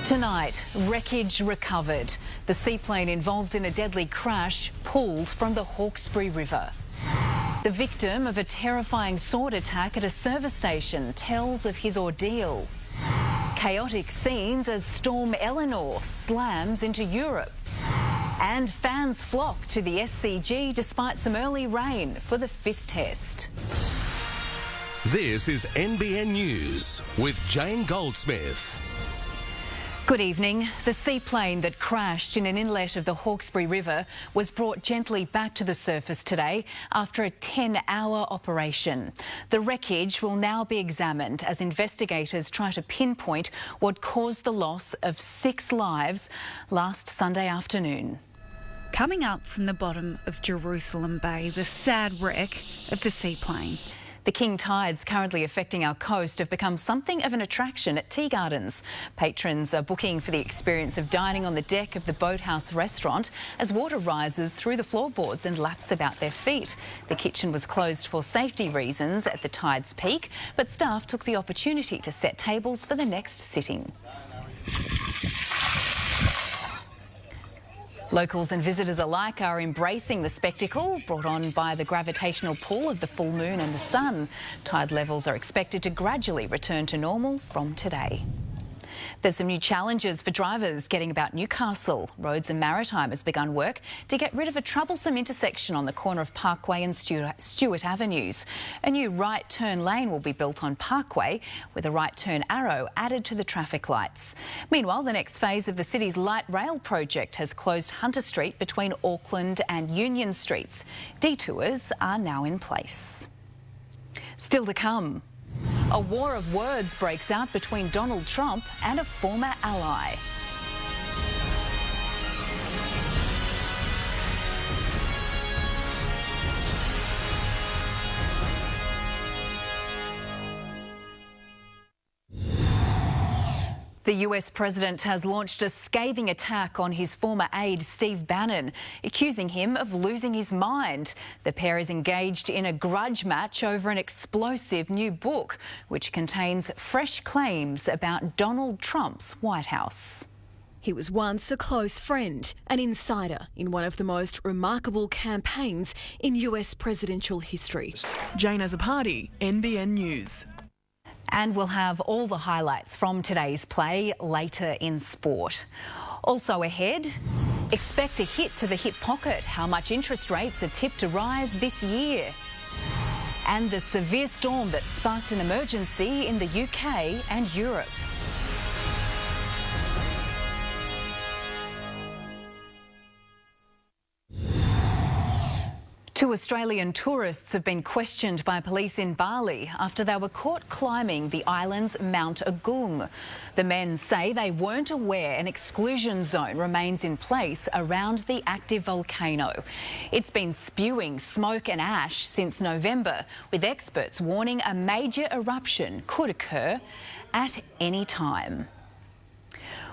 Tonight, wreckage recovered. The seaplane involved in a deadly crash pulled from the Hawkesbury River. The victim of a terrifying sword attack at a service station tells of his ordeal. Chaotic scenes as Storm Eleanor slams into Europe. And fans flock to the SCG despite some early rain for the 5th test. This is NBN News with Jane Goldsmith. Good evening. The seaplane that crashed in an inlet of the Hawkesbury River was brought gently back to the surface today after a 10-hour operation. The wreckage will now be examined as investigators try to pinpoint what caused the loss of 6 lives last Sunday afternoon. Coming up from the bottom of Jerusalem Bay, the sad wreck of the seaplane. The king tides currently affecting our coast have become something of an attraction at tea gardens. Patrons are booking for the experience of dining on the deck of the Boathouse restaurant as water rises through the floorboards and laps about their feet. The kitchen was closed for safety reasons at the tide's peak, but staff took the opportunity to set tables for the next sitting. Locals and visitors alike are embracing the spectacle brought on by the gravitational pull of the full moon and the sun. Tide levels are expected to gradually return to normal from today. There's some new challenges for drivers getting about Newcastle. Roads and Maritime has begun work to get rid of a troublesome intersection on the corner of Parkway and Stewart Avenues. A new right turn lane will be built on Parkway with a right turn arrow added to the traffic lights. Meanwhile, the next phase of the city's light rail project has closed Hunter Street between Auckland and Union Streets. Detours are now in place. Still to come. A war of words breaks out between Donald Trump and a former ally. The US president has launched a scathing attack on his former aide, Steve Bannon, accusing him of losing his mind. The pair is engaged in a grudge match over an explosive new book, which contains fresh claims about Donald Trump's White House. He was once a close friend, an insider in one of the most remarkable campaigns in US presidential history. Jane Azzopardi, NBN News. And we'll have all the highlights from today's play later in sport. Also ahead, expect a hit to the hip pocket. How much interest rates are tipped to rise this year. And the severe storm that sparked an emergency in the UK and Europe. Two Australian tourists have been questioned by police in Bali after they were caught climbing the island's Mount Agung. The men say they weren't aware an exclusion zone remains in place around the active volcano. It's been spewing smoke and ash since November, with experts warning a major eruption could occur at any time.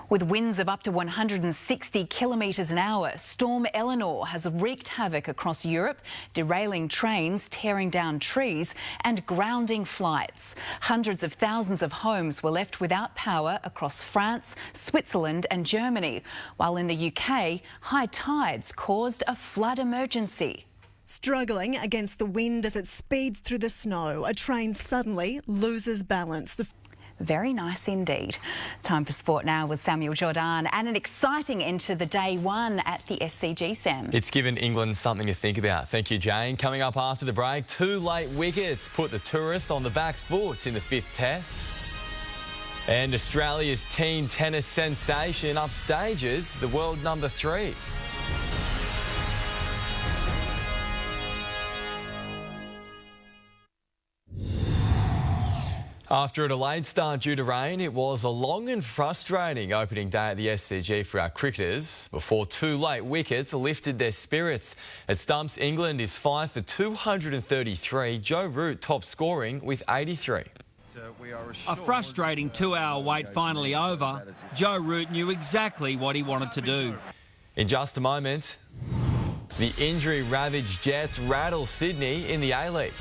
With winds of up to 160 kilometres an hour, Storm Eleanor has wreaked havoc across Europe, derailing trains, tearing down trees and grounding flights. Hundreds of thousands of homes were left without power across France, Switzerland and Germany, while in the UK, high tides caused a flood emergency. Struggling against the wind as it speeds through the snow, a train suddenly loses balance. Very nice indeed. Time for sport now with Samuel Djodan and an exciting end to the day one at the SCG, Sam. It's given England something to think about. Thank you, Jane. Coming up after the break, 2 late wickets put the tourists on the back foot in the 5th test. And Australia's teen tennis sensation upstages the world number 3. After a delayed start due to rain, it was a long and frustrating opening day at the SCG for our cricketers before 2 late wickets lifted their spirits. At stumps, England is 5 for 233. Joe Root top scoring with 83. A frustrating 2-hour wait finally over. Joe Root knew exactly what he wanted to do. In just a moment, the injury-ravaged Jets rattle Sydney in the A-League.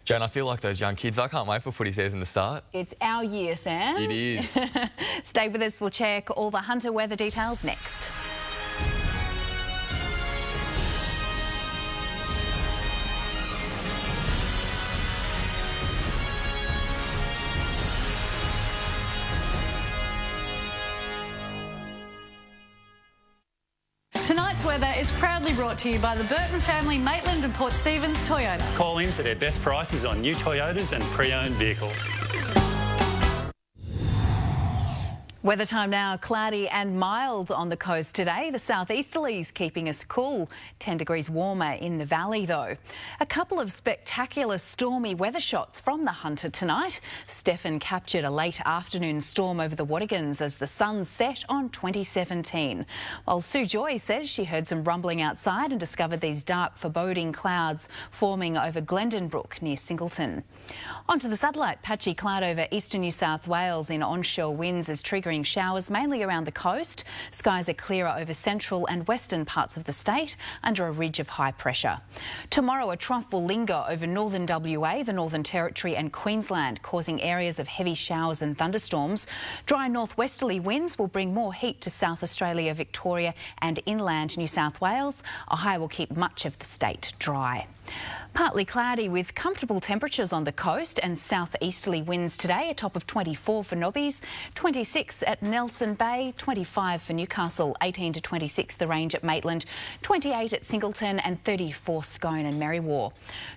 Jan, I feel like those young kids. I can't wait for footy season to start. It's our year, Sam. It is. Stay with us. We'll check all the Hunter weather details next. Tonight's weather is proudly brought to you by the Burton family, Maitland and Port Stephens Toyota. Call in for their best prices on new Toyotas and pre-owned vehicles. Weather time now, cloudy and mild on the coast today. The southeasterlies keeping us cool, 10 degrees warmer in the valley though. A couple of spectacular stormy weather shots from the Hunter tonight. Stefan captured a late afternoon storm over the Watagans as the sun set on 2017. While Sue Joy says she heard some rumbling outside and discovered these dark foreboding clouds forming over Glendon Brook near Singleton. Onto the satellite, patchy cloud over eastern New South Wales in onshore winds is triggering showers mainly around the coast. Skies are clearer over central and western parts of the state under a ridge of high pressure. Tomorrow a trough will linger over northern WA, the Northern Territory and Queensland, causing areas of heavy showers and thunderstorms. Dry northwesterly winds will bring more heat to South Australia, Victoria and inland New South Wales. A high will keep much of the state dry. Partly cloudy with comfortable temperatures on the coast and southeasterly winds today, a top of 24 for Nobbies, 26 at Nelson Bay, 25 for Newcastle, 18 to 26 the range at Maitland, 28 at Singleton and 34 Scone and Merriwar.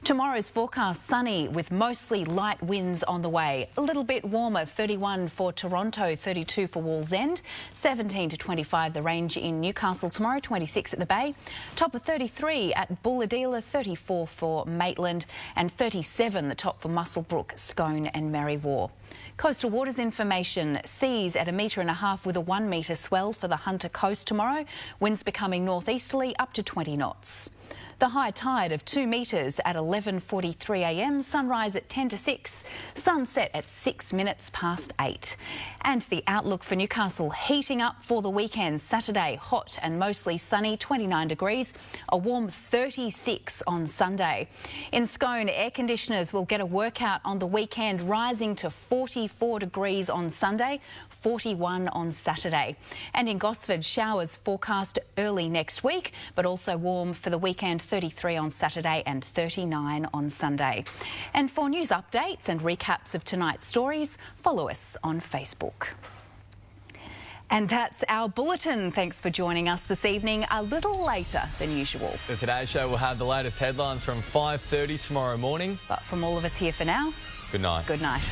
Tomorrow's forecast sunny with mostly light winds on the way. A little bit warmer, 31 for Toronto, 32 for Wallsend, 17 to 25 the range in Newcastle tomorrow, 26 at the Bay, top of 33 at Bulahdelah, 34 for Maitland and 37 the top for Muswellbrook, Scone and Merriwar. Coastal waters information, seas at 1.5 metres with a 1 metre swell for the Hunter coast tomorrow, winds becoming northeasterly up to 20 knots. The high tide of 2 metres at 11:43 a.m, sunrise at 10 to 6, sunset at 6 minutes past 8. And the outlook for Newcastle heating up for the weekend. Saturday, hot and mostly sunny, 29 degrees, a warm 36 on Sunday. In Scone, air conditioners will get a workout on the weekend, rising to 44 degrees on Sunday, 41 on Saturday. And in Gosford, showers forecast early next week, but also warm for the weekend, 33 on Saturday and 39 on Sunday. And for news updates and recaps of tonight's stories, follow us on Facebook. And that's our bulletin. Thanks for joining us this evening, a little later than usual. So today's show will have the latest headlines from 5:30 tomorrow morning. But from all of us here for now, good night. Good night.